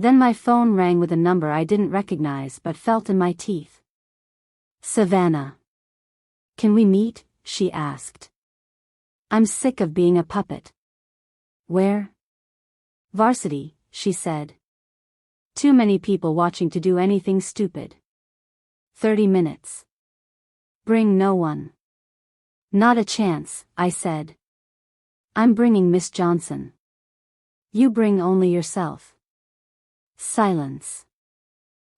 Then my phone rang with a number I didn't recognize but felt in my teeth. Savannah. Can we meet? She asked. I'm sick of being a puppet. Where? Varsity, she said. Too many people watching to do anything stupid. 30 minutes. Bring no one. Not a chance, I said. I'm bringing Miss Johnson. You bring only yourself. Silence.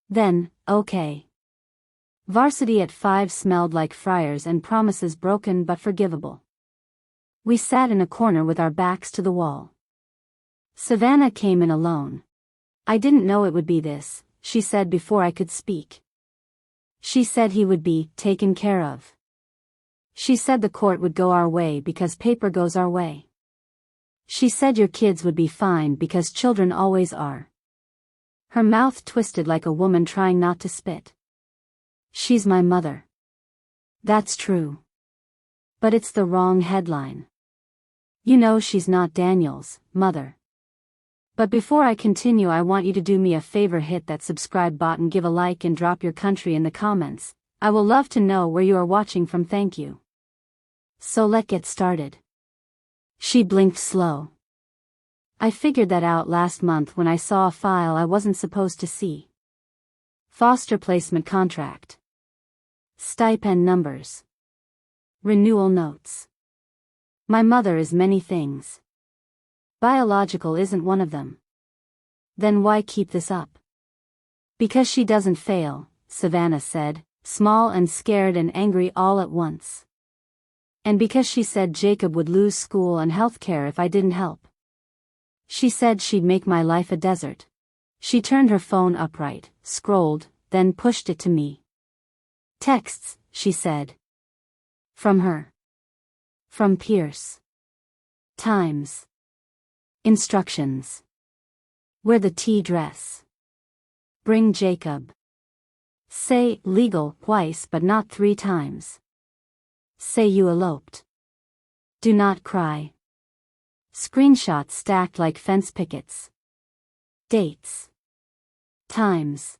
Then, okay. Varsity at 5 smelled like fryers and promises broken but forgivable. We sat in a corner with our backs to the wall. Savannah came in alone. I didn't know it would be this, she said before I could speak. She said he would be taken care of. She said the court would go our way because paper goes our way. She said your kids would be fine because children always are. Her mouth twisted like a woman trying not to spit. She's my mother. That's true. But it's the wrong headline. You know she's not Daniel's mother. But before I continue, I want you to do me a favor, hit that subscribe button, give a like and drop your country in the comments. I will love to know where you are watching from, thank you. So let's get started. She blinked slow. I figured that out last month when I saw a file I wasn't supposed to see. Foster placement contract. Stipend numbers. Renewal notes. My mother is many things. Biological isn't one of them. Then why keep this up? Because she doesn't fail, Savannah said, small and scared and angry all at once. And because she said Jacob would lose school and health care if I didn't help. She said she'd make my life a desert. She turned her phone upright, scrolled, then pushed it to me. Texts, she said. From her. From Pierce. Times. Instructions. Wear the tea dress. Bring Jacob. Say legal twice but not 3 times. Say you eloped. Do not cry. Screenshots stacked like fence pickets. Dates. Times.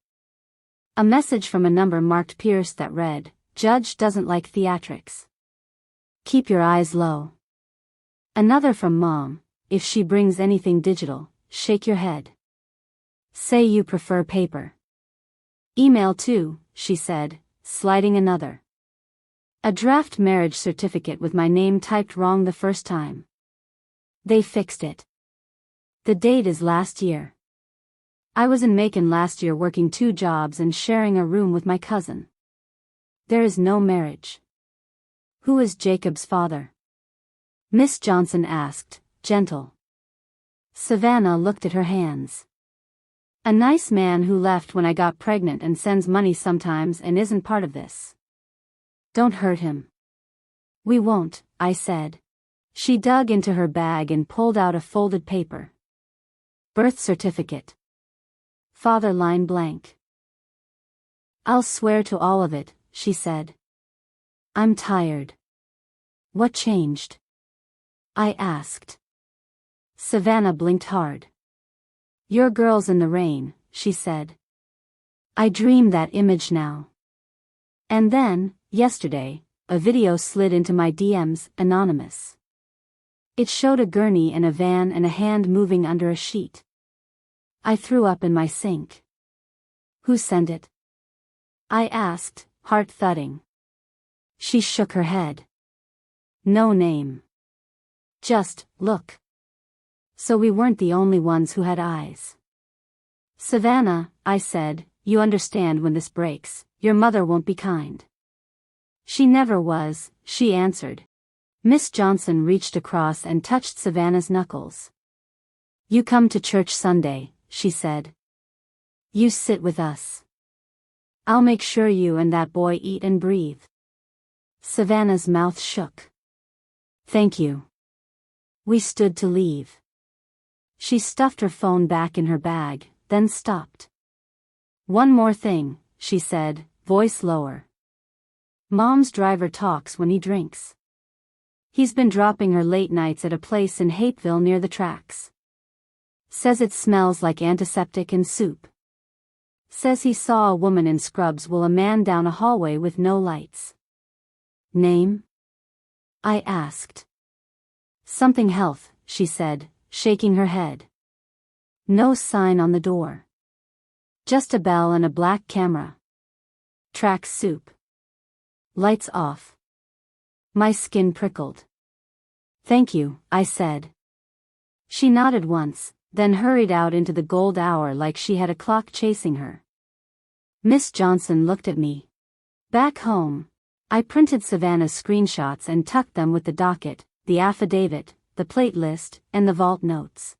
A message from a number marked Pierce that read, Judge doesn't like theatrics. Keep your eyes low. Another from Mom, if she brings anything digital, shake your head. Say you prefer paper. Email too, she said, sliding another. A draft marriage certificate with my name typed wrong the first time. They fixed it. The date is last year. I was in Macon last year working 2 jobs and sharing a room with my cousin. There is no marriage. Who is Jacob's father? Miss Johnson asked, gentle. Savannah looked at her hands. A nice man who left when I got pregnant and sends money sometimes and isn't part of this. Don't hurt him. We won't, I said. She dug into her bag and pulled out a folded paper. Birth certificate. Father line blank. I'll swear to all of it, she said. I'm tired. What changed? I asked. Savannah blinked hard. Your girl's in the rain, she said. I dream that image now. And then, yesterday, a video slid into my DMs, anonymous. It showed a gurney and a van and a hand moving under a sheet. I threw up in my sink. Who sent it? I asked, heart thudding. She shook her head. No name. Just, look. So we weren't the only ones who had eyes. Savannah, I said, you understand when this breaks, your mother won't be kind. She never was, she answered. Miss Johnson reached across and touched Savannah's knuckles. You come to church Sunday, she said. You sit with us. I'll make sure you and that boy eat and breathe. Savannah's mouth shook. Thank you. We stood to leave. She stuffed her phone back in her bag, then stopped. One more thing, she said, voice lower. Mom's driver talks when he drinks. He's been dropping her late nights at a place in Hapeville near the tracks. Says it smells like antiseptic and soup. Says he saw a woman in scrubs while a man down a hallway with no lights. Name? I asked. Something Health, she said, shaking her head. No sign on the door. Just a bell and a black camera. Track soup. Lights off. My skin prickled. Thank you, I said. She nodded once, then hurried out into the gold hour like she had a clock chasing her. Miss Johnson looked at me. Back home, I printed Savannah's screenshots and tucked them with the docket, the affidavit, the plate list, and the vault notes.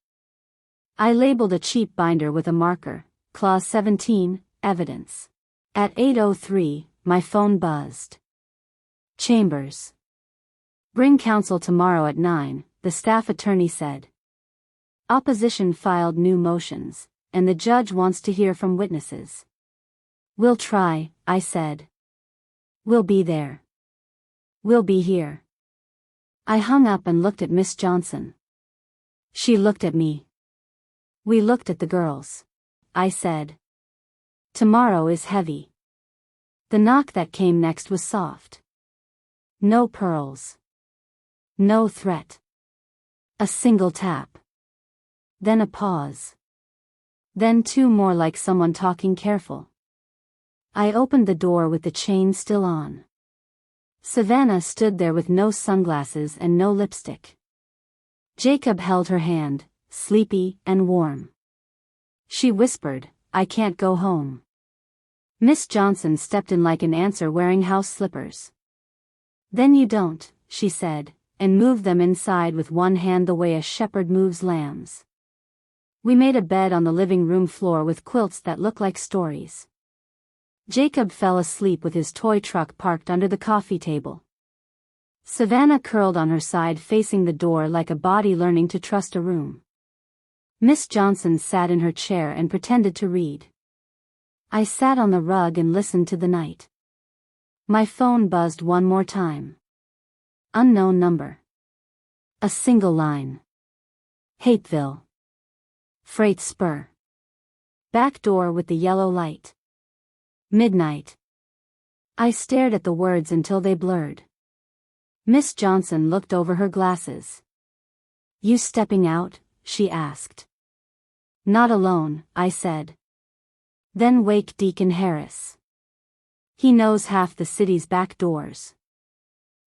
I labeled a cheap binder with a marker, Clause 17, Evidence. At 8:03, my phone buzzed. Chambers. Bring counsel tomorrow at 9, the staff attorney said. Opposition filed new motions, and the judge wants to hear from witnesses. We'll try, I said. We'll be there. We'll be here. I hung up and looked at Miss Johnson. She looked at me. We looked at the girls. I said. Tomorrow is heavy. The knock that came next was soft. No pearls. No threat. A single tap. Then a pause. Then two more like someone talking careful. I opened the door with the chain still on. Savannah stood there with no sunglasses and no lipstick. Jacob held her hand, sleepy and warm. She whispered, I can't go home. Miss Johnson stepped in like an answer wearing house slippers. Then you don't, she said, and moved them inside with one hand the way a shepherd moves lambs. We made a bed on the living room floor with quilts that looked like stories. Jacob fell asleep with his toy truck parked under the coffee table. Savannah curled on her side facing the door like a body learning to trust a room. Miss Johnson sat in her chair and pretended to read. I sat on the rug and listened to the night. My phone buzzed one more time. Unknown number. A single line. Hateville. Freight spur. Back door with the yellow light. Midnight. I stared at the words until they blurred. Miss Johnson looked over her glasses. You stepping out? She asked. Not alone, I said. Then wake Deacon Harris. He knows half the city's back doors.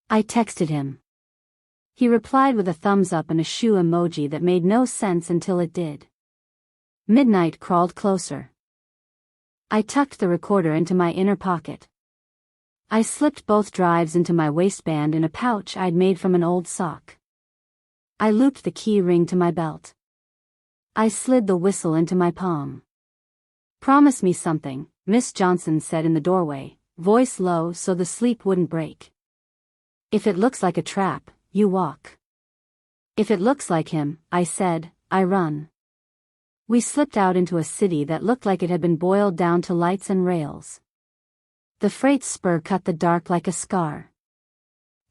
I texted him. He replied with a thumbs up and a shoe emoji that made no sense until it did. Midnight crawled closer. I tucked the recorder into my inner pocket. I slipped both drives into my waistband in a pouch I'd made from an old sock. I looped the key ring to my belt. I slid the whistle into my palm. Promise me something, Miss Johnson said in the doorway, voice low so the sleep wouldn't break. If it looks like a trap, you walk. If it looks like him, I said, I run. We slipped out into a city that looked like it had been boiled down to lights and rails. The freight spur cut the dark like a scar.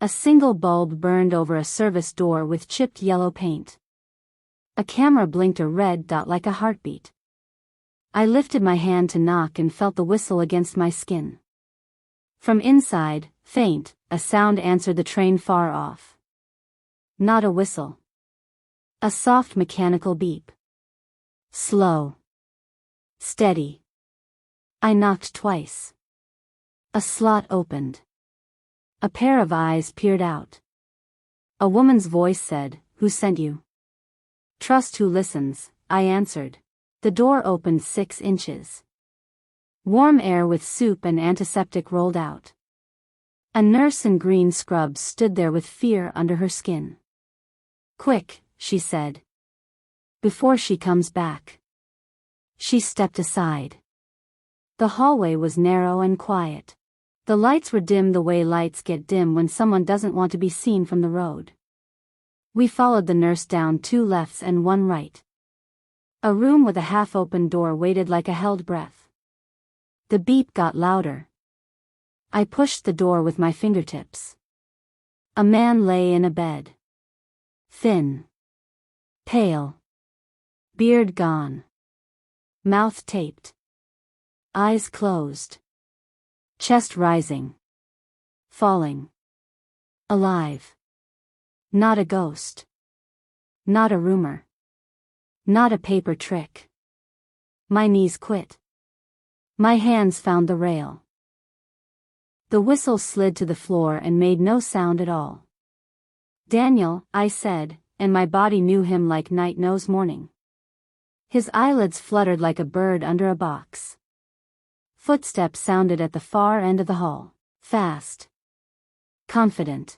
A single bulb burned over a service door with chipped yellow paint. A camera blinked a red dot like a heartbeat. I lifted my hand to knock and felt the whistle against my skin. From inside, faint, a sound answered the train far off. Not a whistle. A soft mechanical beep. Slow. Steady. I knocked twice. A slot opened. A pair of eyes peered out. A woman's voice said, Who sent you? Trust who listens, I answered. The door opened 6 inches. Warm air with soup and antiseptic rolled out. A nurse in green scrubs stood there with fear under her skin. Quick, she said. Before she comes back. She stepped aside. The hallway was narrow and quiet. The lights were dim the way lights get dim when someone doesn't want to be seen from the road. We followed the nurse down 2 lefts and 1 right. A room with a half-open door waited like a held breath. The beep got louder. I pushed the door with my fingertips. A man lay in a bed. Thin. Pale. Beard gone. Mouth taped. Eyes closed. Chest rising. Falling. Alive. Not a ghost. Not a rumor. Not a paper trick. My knees quit. My hands found the rail. The whistle slid to the floor and made no sound at all. Daniel, I said, and my body knew him like night knows morning. His eyelids fluttered like a bird under a box. Footsteps sounded at the far end of the hall, fast. Confident.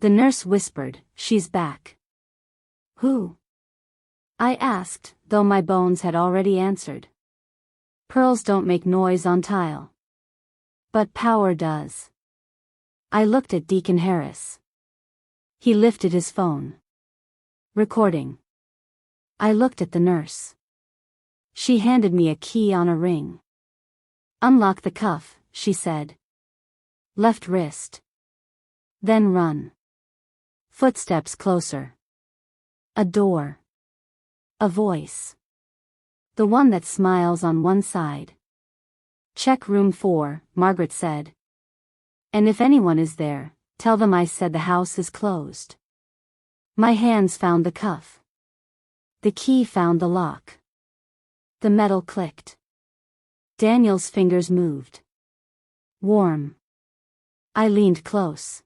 The nurse whispered, "She's back." Who? I asked, though my bones had already answered. Pearls don't make noise on tile. But power does. I looked at Deacon Harris. He lifted his phone. Recording. I looked at the nurse. She handed me a key on a ring. "Unlock the cuff," she said. "Left wrist. Then run." Footsteps closer. A door. A voice. The one that smiles on one side. "Check room 4, Margaret said. "And if anyone is there, tell them I said the house is closed." My hands found the cuff. The key found the lock. The metal clicked. Daniel's fingers moved. Warm. I leaned close.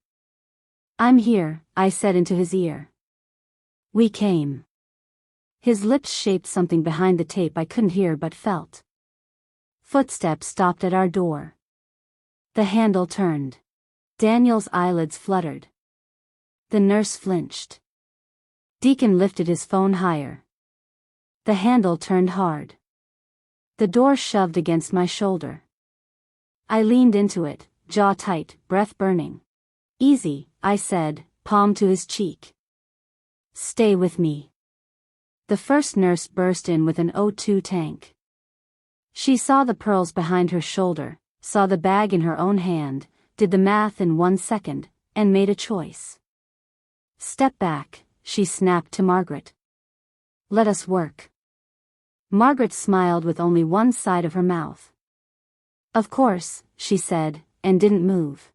"I'm here," I said into his ear. "We came." His lips shaped something behind the tape I couldn't hear but felt. Footsteps stopped at our door. The handle turned. Daniel's eyelids fluttered. The nurse flinched. Deacon lifted his phone higher. The handle turned hard. The door shoved against my shoulder. I leaned into it, jaw tight, breath burning. "Easy," I said, palm to his cheek. "Stay with me." The first nurse burst in with an O2 tank. She saw the pearls behind her shoulder, saw the bag in her own hand, did the math in 1 second, and made a choice. "Step back," she snapped to Margaret. "Let us work." Margaret smiled with only one side of her mouth. "Of course," she said, and didn't move.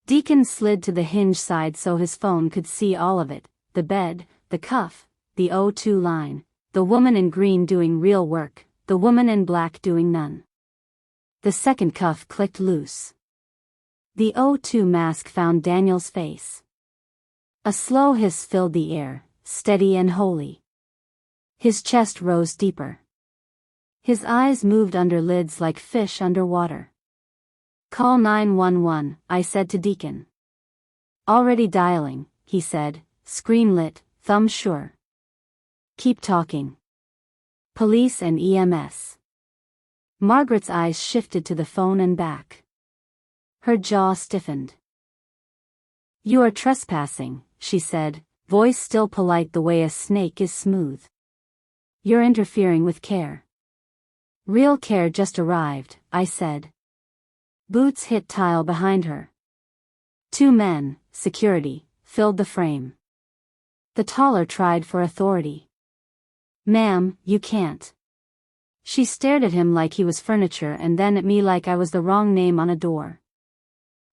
Deacon slid to the hinge side so his phone could see all of it, the bed, the cuff, the O2 line, the woman in green doing real work, the woman in black doing none. The second cuff clicked loose. The O2 mask found Daniel's face. A slow hiss filled the air, steady and holy. His chest rose deeper. His eyes moved under lids like fish under water. "Call 911, I said to Deacon. "Already dialing," he said, screen lit, thumb sure. "Keep talking." "Police and EMS." Margaret's eyes shifted to the phone and back. Her jaw stiffened. "You are trespassing," she said, voice still polite the way a snake is smooth. "You're interfering with care." "Real care just arrived," I said. Boots hit tile behind her. 2 men, security, filled the frame. The taller tried for authority. "Ma'am, you can't." She stared at him like he was furniture and then at me like I was the wrong name on a door.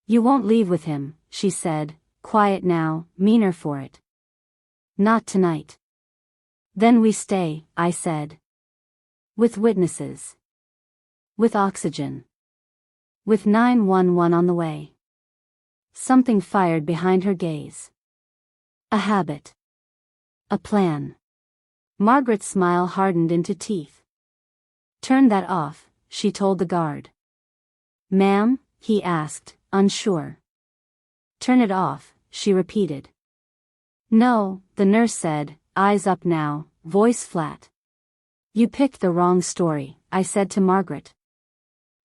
"You won't leave with him," she said, quiet now, meaner for it. "Not tonight." "Then we stay," I said. "With witnesses. With oxygen. With 911 on the way." Something fired behind her gaze. A habit. A plan. Margaret's smile hardened into teeth. "Turn that off," she told the guard. "Ma'am?" he asked, unsure. "Turn it off," she repeated. "No," the nurse said, eyes up now, voice flat. "You picked the wrong story," I said to Margaret.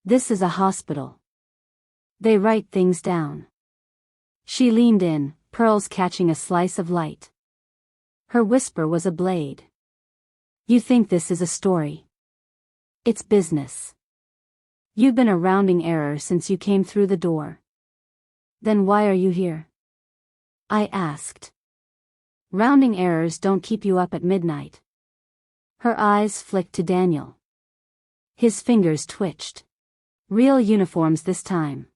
"This is a hospital. They write things down." She leaned in, pearls catching a slice of light. Her whisper was a blade. "You think this is a story? It's business. You've been a rounding error since you came through the door. Then why are you here?" I asked. "Rounding errors don't keep you up at midnight." Her eyes flicked to Daniel. His fingers twitched. Real uniforms this time.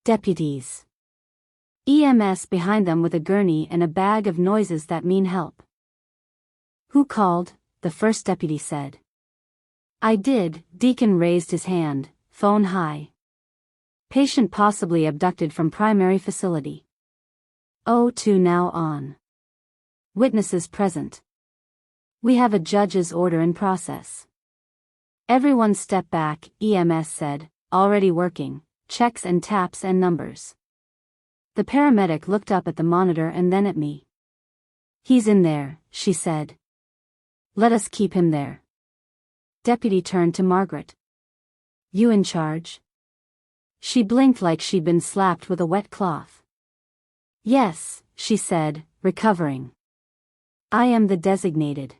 Deputies. EMS behind them with a gurney and a bag of noises that mean help. Who called? The first deputy said. I did. Deacon raised his hand. Phone high. Patient possibly abducted from primary facility. 02 now on. Witnesses present. We have a judge's order in process. Everyone step back, EMS said, already working, checks and taps and numbers. The paramedic looked up at the monitor and then at me. He's in there, she said. Let us keep him there. Deputy turned to Margaret. You in charge? She blinked like she'd been slapped with a wet cloth. Yes, she said, recovering. I am the designated.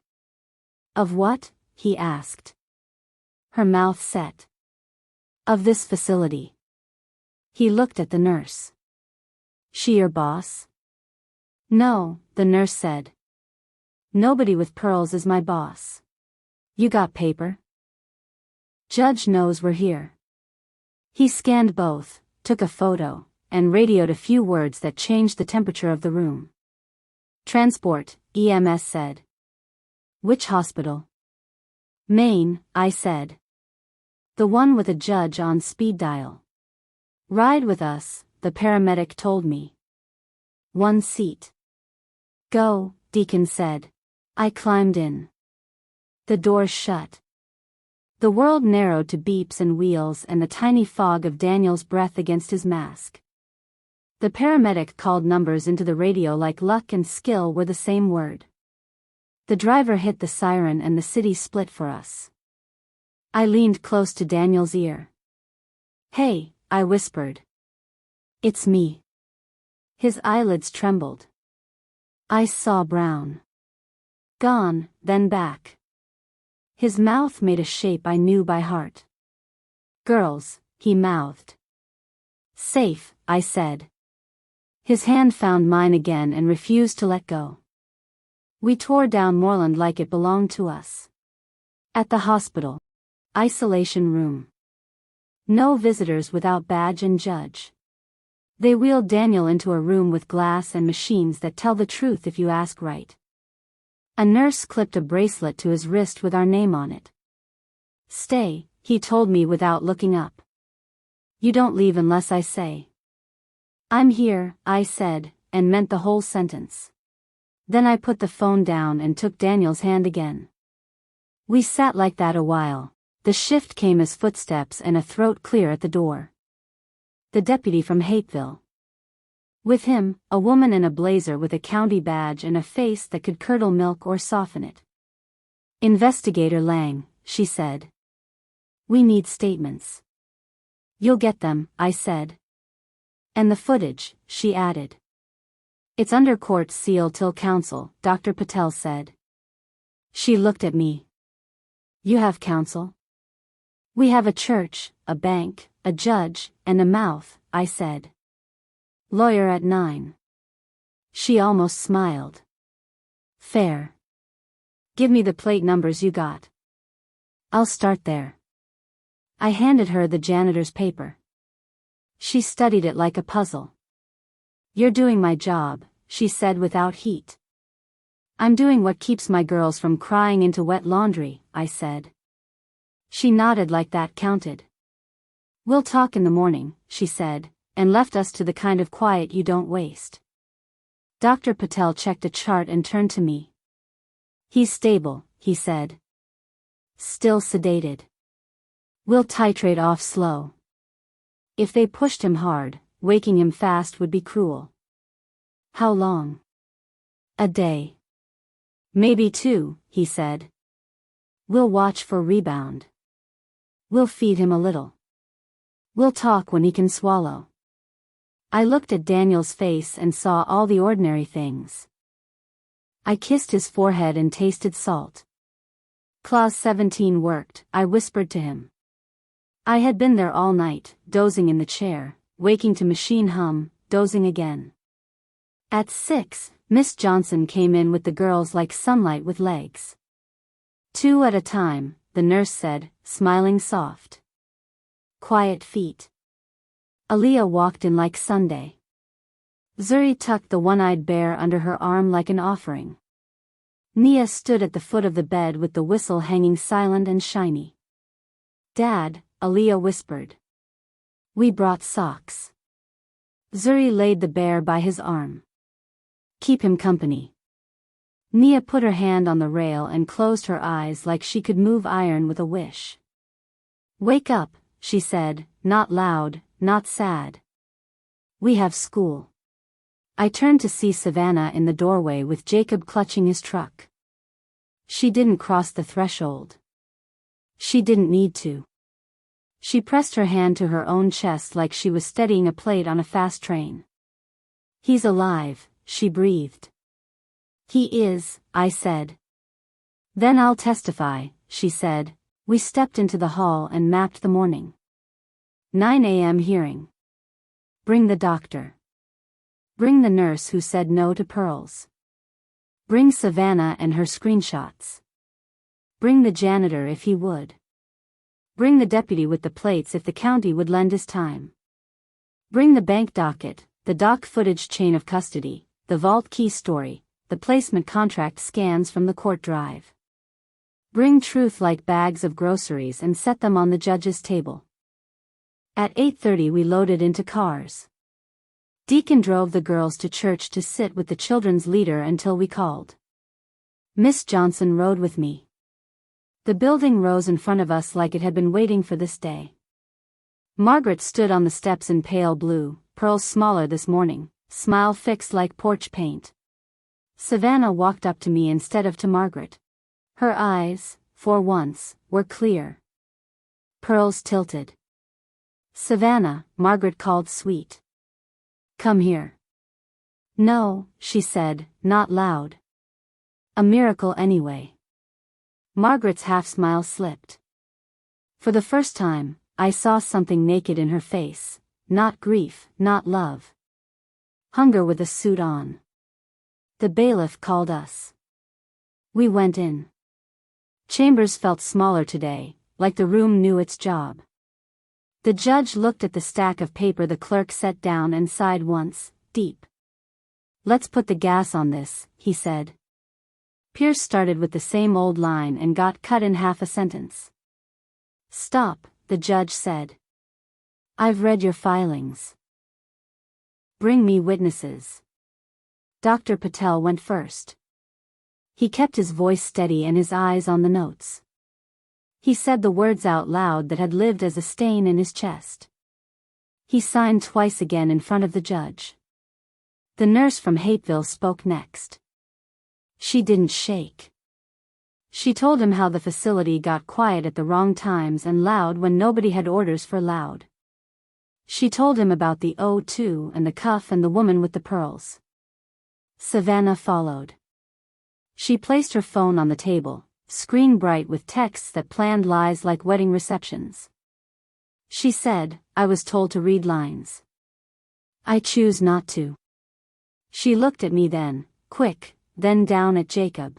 Of what? He asked. Her mouth set. Of this facility. He looked at the nurse. She your boss? No, the nurse said. Nobody with pearls is my boss. You got paper? Judge knows we're here. He scanned both, took a photo, and radioed a few words that changed the temperature of the room. Transport, EMS said. Which hospital? Maine, I said. The one with a judge on speed dial. Ride with us, the paramedic told me. One seat. Go, Deacon said. I climbed in. The doors shut. The world narrowed to beeps and wheels and the tiny fog of Daniel's breath against his mask. The paramedic called numbers into the radio like luck and skill were the same word. The driver hit the siren and the city split for us. I leaned close to Daniel's ear. Hey, I whispered. It's me. His eyelids trembled. I saw brown. Gone, then back. His mouth made a shape I knew by heart. Girls, he mouthed. Safe, I said. His hand found mine again and refused to let go. We tore down Moreland like it belonged to us. At the hospital. Isolation room. No visitors without badge and judge. They wheeled Daniel into a room with glass and machines that tell the truth if you ask right. A nurse clipped a bracelet to his wrist with our name on it. Stay, he told me without looking up. You don't leave unless I say. I'm here, I said, and meant the whole sentence. Then I put the phone down and took Daniel's hand again. We sat like that a while. The shift came as footsteps and a throat clear at the door. The deputy from Hateville. With him, a woman in a blazer with a county badge and a face that could curdle milk or soften it. Investigator Lang, she said. We need statements. You'll get them, I said. And the footage, she added. It's under court seal till counsel, Dr. Patel said. She looked at me. You have counsel? We have a church, a bank, a judge, and a mouth, I said. Lawyer at 9. She almost smiled. Fair. Give me the plate numbers you got. I'll start there. I handed her the janitor's paper. She studied it like a puzzle. You're doing my job, she said without heat. I'm doing what keeps my girls from crying into wet laundry, I said. She nodded like that counted. We'll talk in the morning, she said, and left us to the kind of quiet you don't waste. Dr. Patel checked a chart and turned to me. He's stable, he said. Still sedated. We'll titrate off slow. If they pushed him hard, waking him fast would be cruel. How long? A day. Maybe 2, he said. We'll watch for rebound. We'll feed him a little. We'll talk when he can swallow. I looked at Daniel's face and saw all the ordinary things. I kissed his forehead and tasted salt. Clause 17 worked, I whispered to him. I had been there all night, dozing in the chair, waking to machine hum, dozing again. At 6, Miss Johnson came in with the girls like sunlight with legs. 2 at a time, the nurse said, smiling soft. Quiet feet. Aaliyah walked in like Sunday. Zuri tucked the one-eyed bear under her arm like an offering. Nia stood at the foot of the bed with the whistle hanging silent and shiny. Dad, Aaliyah whispered. We brought socks. Zuri laid the bear by his arm. Keep him company. Nia put her hand on the rail and closed her eyes like she could move iron with a wish. Wake up, she said, not loud, not sad. We have school. I turned to see Savannah in the doorway with Jacob clutching his truck. She didn't cross the threshold. She didn't need to. She pressed her hand to her own chest like she was steadying a plate on a fast train. He's alive, she breathed. He is, I said. Then I'll testify, she said. We stepped into the hall and mapped the morning. 9 a.m. hearing. Bring the doctor. Bring the nurse who said no to pearls. Bring Savannah and her screenshots. Bring the janitor if he would. Bring the deputy with the plates if the county would lend his time. Bring the bank docket, the doc footage chain of custody, the vault key story, the placement contract scans from the court drive. Bring truth like bags of groceries and set them on the judge's table. At 8:30 we loaded into cars. Deacon drove the girls to church to sit with the children's leader until we called. Miss Johnson rode with me. The building rose in front of us like it had been waiting for this day. Margaret stood on the steps in pale blue, pearls smaller this morning, smile fixed like porch paint. Savannah walked up to me instead of to Margaret. Her eyes, for once, were clear. Pearls tilted. Savannah, Margaret called sweet. Come here. No, she said, not loud. A miracle anyway. Margaret's half-smile slipped. For the first time, I saw something naked in her face, not grief, not love. Hunger with a suit on. The bailiff called us. We went in. Chambers felt smaller today, like the room knew its job. The judge looked at the stack of paper the clerk set down and sighed once, deep. Let's put the gas on this, he said. Pierce started with the same old line and got cut in half a sentence. Stop, the judge said. I've read your filings. Bring me witnesses. Dr. Patel went first. He kept his voice steady and his eyes on the notes. He said the words out loud that had lived as a stain in his chest. He signed twice again in front of the judge. The nurse from Hateville spoke next. She didn't shake. She told him how the facility got quiet at the wrong times and loud when nobody had orders for loud. She told him about the O2 and the cuff and the woman with the pearls. Savannah followed. She placed her phone on the table, screen bright with texts that planned lies like wedding receptions. She said, I was told to read lines. I choose not to. She looked at me then, quick, then down at Jacob.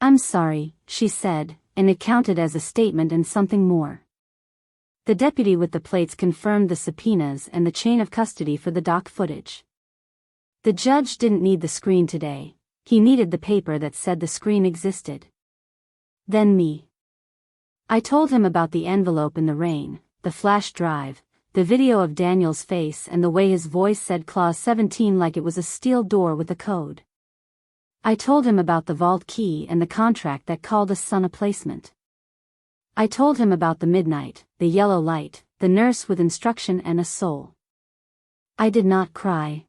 I'm sorry, she said, and it counted as a statement and something more. The deputy with the plates confirmed the subpoenas and the chain of custody for the doc footage. The judge didn't need the screen today, he needed the paper that said the screen existed. Then me. I told him about the envelope in the rain, the flash drive, the video of Daniel's face and the way his voice said Clause 17 like it was a steel door with a code. I told him about the vault key and the contract that called us son a placement. I told him about the midnight, the yellow light, the nurse with instruction and a soul. I did not cry.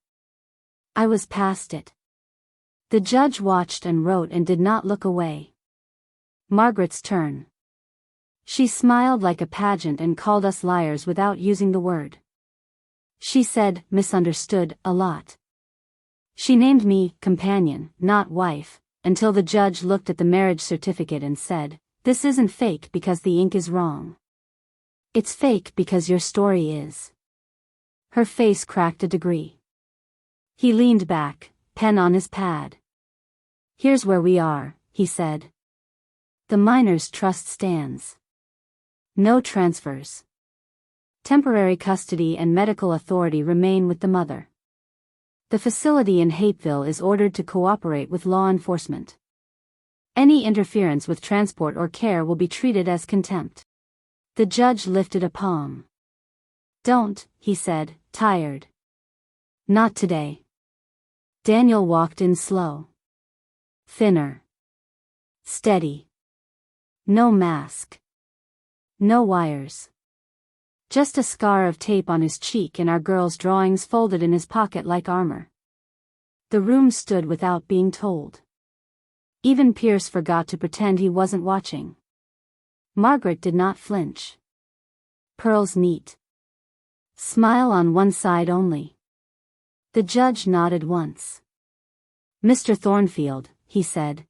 I was past it. The judge watched and wrote and did not look away. Margaret's turn. She smiled like a pageant and called us liars without using the word. She said, misunderstood, a lot. She named me companion, not wife, until the judge looked at the marriage certificate and said, this isn't fake because the ink is wrong. It's fake because your story is. Her face cracked a degree. He leaned back, pen on his pad. Here's where we are, he said. The minors' trust stands. No transfers. Temporary custody and medical authority remain with the mother. The facility in Hapeville is ordered to cooperate with law enforcement. Any interference with transport or care will be treated as contempt. The judge lifted a palm. Don't, he said, tired. Not today. Daniel walked in slow. Thinner. Steady. No mask. No wires. Just a scar of tape on his cheek and our girl's drawings folded in his pocket like armor. The room stood without being told. Even Pierce forgot to pretend he wasn't watching. Margaret did not flinch. Pearl's neat smile on one side only. The judge nodded once. Mr. Thornfield, he said.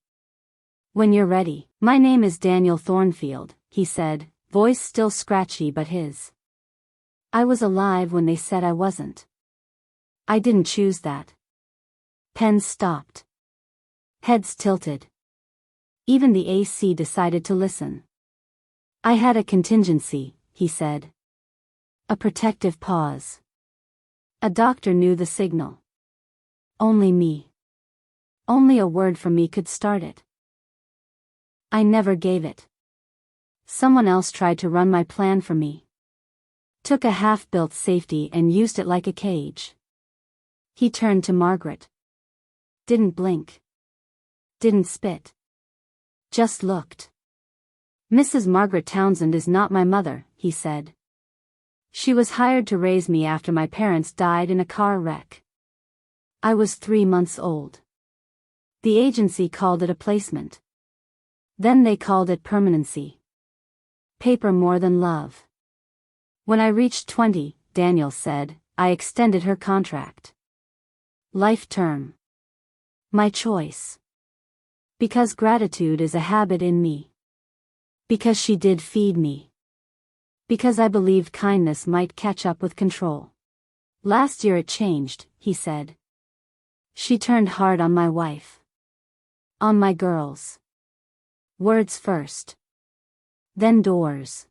When you're ready. My name is Daniel Thornfield, he said, voice still scratchy but his. I was alive when they said I wasn't. I didn't choose that. Pens stopped. Heads tilted. Even the AC decided to listen. I had a contingency, he said. A protective pause. A doctor knew the signal. Only me. Only a word from me could start it. I never gave it. Someone else tried to run my plan for me. Took a half-built safety and used it like a cage. He turned to Margaret. Didn't blink. Didn't spit. Just looked. Mrs. Margaret Townsend is not my mother, he said. She was hired to raise me after my parents died in a car wreck. I was 3 months old. The agency called it a placement. Then they called it permanency. Paper more than love. When I reached 20, Daniel said, I extended her contract. Life term. My choice. Because gratitude is a habit in me. Because she did feed me. Because I believed kindness might catch up with control. Last year it changed, he said. She turned hard on my wife. On my girls. Words first. Then doors.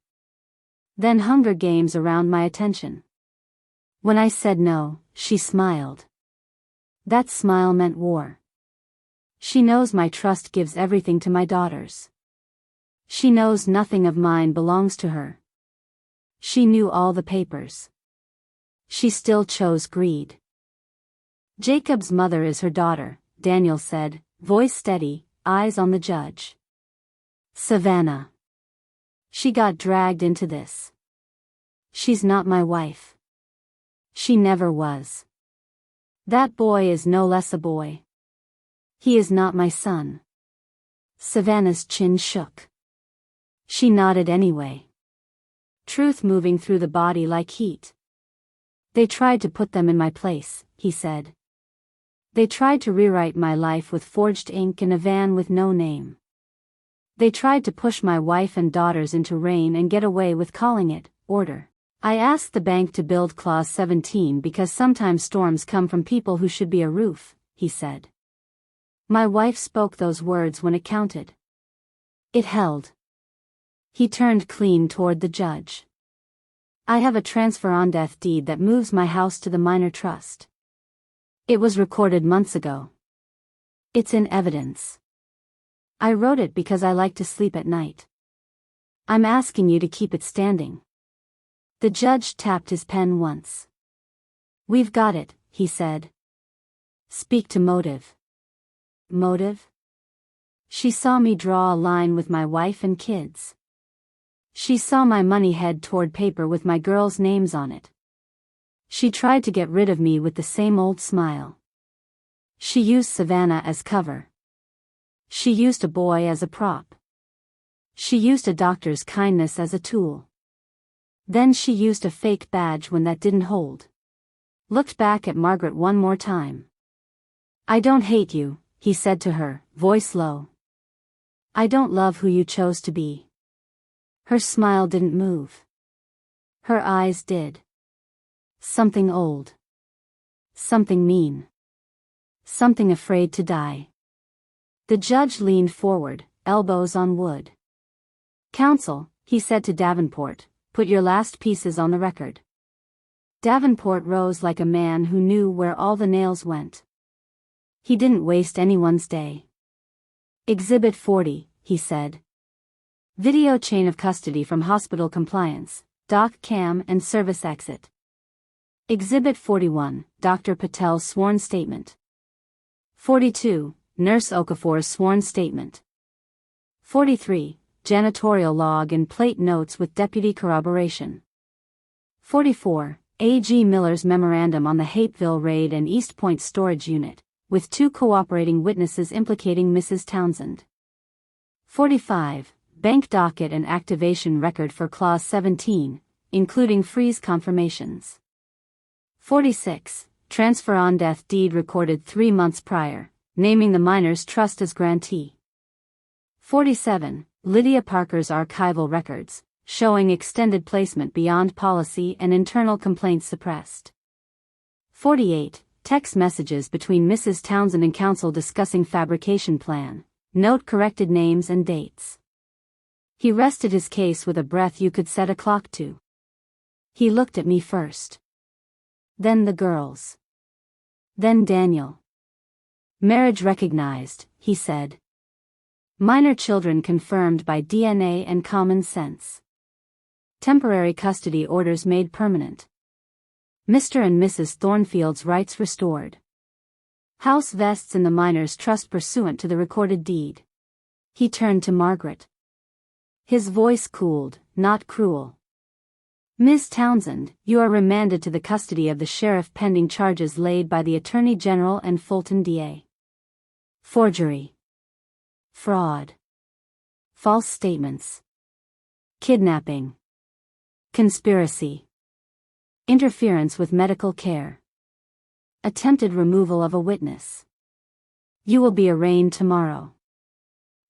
Then Hunger Games around my attention. When I said no, she smiled. That smile meant war. She knows my trust gives everything to my daughters. She knows nothing of mine belongs to her. She knew all the papers. She still chose greed. Jacob's mother is her daughter, Daniel said, voice steady, eyes on the judge. Savannah. She got dragged into this. She's not my wife. She never was. That boy is no less a boy. He is not my son. Savannah's chin shook. She nodded anyway. Truth moving through the body like heat. They tried to put them in my place, he said. They tried to rewrite my life with forged ink in a van with no name. They tried to push my wife and daughters into rain and get away with calling it order. I asked the bank to build Clause 17 because sometimes storms come from people who should be a roof, he said. My wife spoke those words when it counted. It held. He turned clean toward the judge. I have a transfer on death deed that moves my house to the minor trust. It was recorded months ago. It's in evidence. I wrote it because I like to sleep at night. I'm asking you to keep it standing. The judge tapped his pen once. We've got it, he said. Speak to motive. Motive? She saw me draw a line with my wife and kids. She saw my money head toward paper with my girls' names on it. She tried to get rid of me with the same old smile. She used Savannah as cover. She used a boy as a prop. She used a doctor's kindness as a tool. Then she used a fake badge when that didn't hold. Looked back at Margaret one more time. I don't hate you, he said to her, voice low. I don't love who you chose to be. Her smile didn't move. Her eyes did. Something old. Something mean. Something afraid to die. The judge leaned forward, elbows on wood. Counsel, he said to Davenport, put your last pieces on the record. Davenport rose like a man who knew where all the nails went. He didn't waste anyone's day. Exhibit 40, he said. Video chain of custody from hospital compliance, doc cam and service exit. Exhibit 41, Dr. Patel's sworn statement. 42, Nurse Okafor's sworn statement. 43, janitorial log and plate notes with deputy corroboration. 44, A.G. Miller's memorandum on the Hapeville raid and East Point storage unit, with 2 cooperating witnesses implicating Mrs. Townsend. 45, bank docket and activation record for Clause 17, including freeze confirmations. 46, transfer on death deed recorded 3 months prior, naming the minor's trust as grantee. 47, Lydia Parker's archival records, showing extended placement beyond policy and internal complaints suppressed. 48, text messages between Mrs. Townsend and counsel discussing fabrication plan, note corrected names and dates. He rested his case with a breath you could set a clock to. He looked at me first. Then the girls. Then Daniel. Marriage recognized, he said. Minor children confirmed by DNA and common sense. Temporary custody orders made permanent. Mr. and Mrs. Thornfield's rights restored. House vests in the minor's trust pursuant to the recorded deed. He turned to Margaret. His voice cooled, not cruel. Ms. Townsend, you are remanded to the custody of the sheriff pending charges laid by the Attorney General and Fulton DA. Forgery. Fraud. False statements. Kidnapping. Conspiracy. Interference with medical care. Attempted removal of a witness. You will be arraigned tomorrow.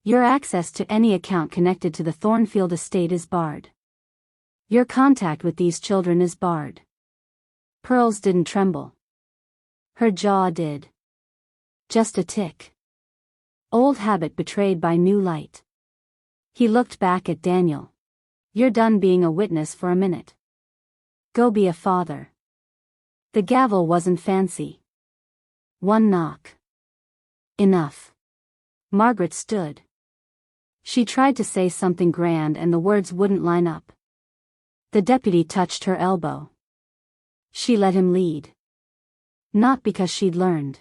Your access to any account connected to the Thornfield estate is barred. Your contact with these children is barred. Pearls didn't tremble. Her jaw did. Just a tick. Old habit betrayed by new light. He looked back at Daniel. You're done being a witness for a minute. Go be a father. The gavel wasn't fancy. One knock. Enough. Margaret stood. She tried to say something grand and the words wouldn't line up. The deputy touched her elbow. She let him lead. Not because she'd learned.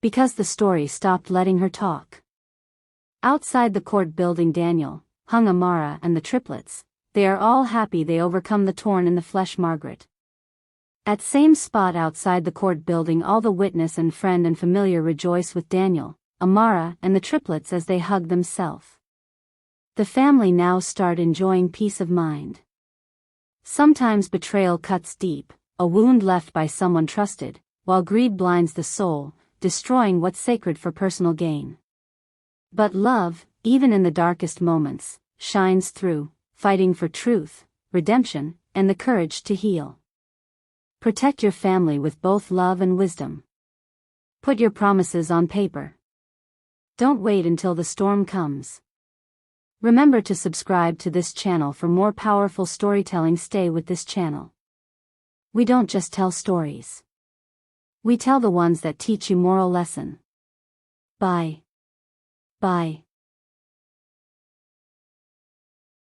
Because the story stopped letting her talk. Outside the court building Daniel, hung Amara and the triplets. They are all happy they overcome the torn in the flesh Margaret. At same spot outside the court building all the witness and friend and familiar rejoice with Daniel, Amara and the triplets as they hug themselves. The family now start enjoying peace of mind. Sometimes betrayal cuts deep, a wound left by someone trusted, while greed blinds the soul, destroying what's sacred for personal gain. But love, even in the darkest moments, shines through, fighting for truth, redemption, and the courage to heal. Protect your family with both love and wisdom. Put your promises on paper. Don't wait until the storm comes. Remember to subscribe to this channel for more powerful storytelling. Stay with this channel. We don't just tell stories. We tell the ones that teach you moral lesson. Bye. Bye.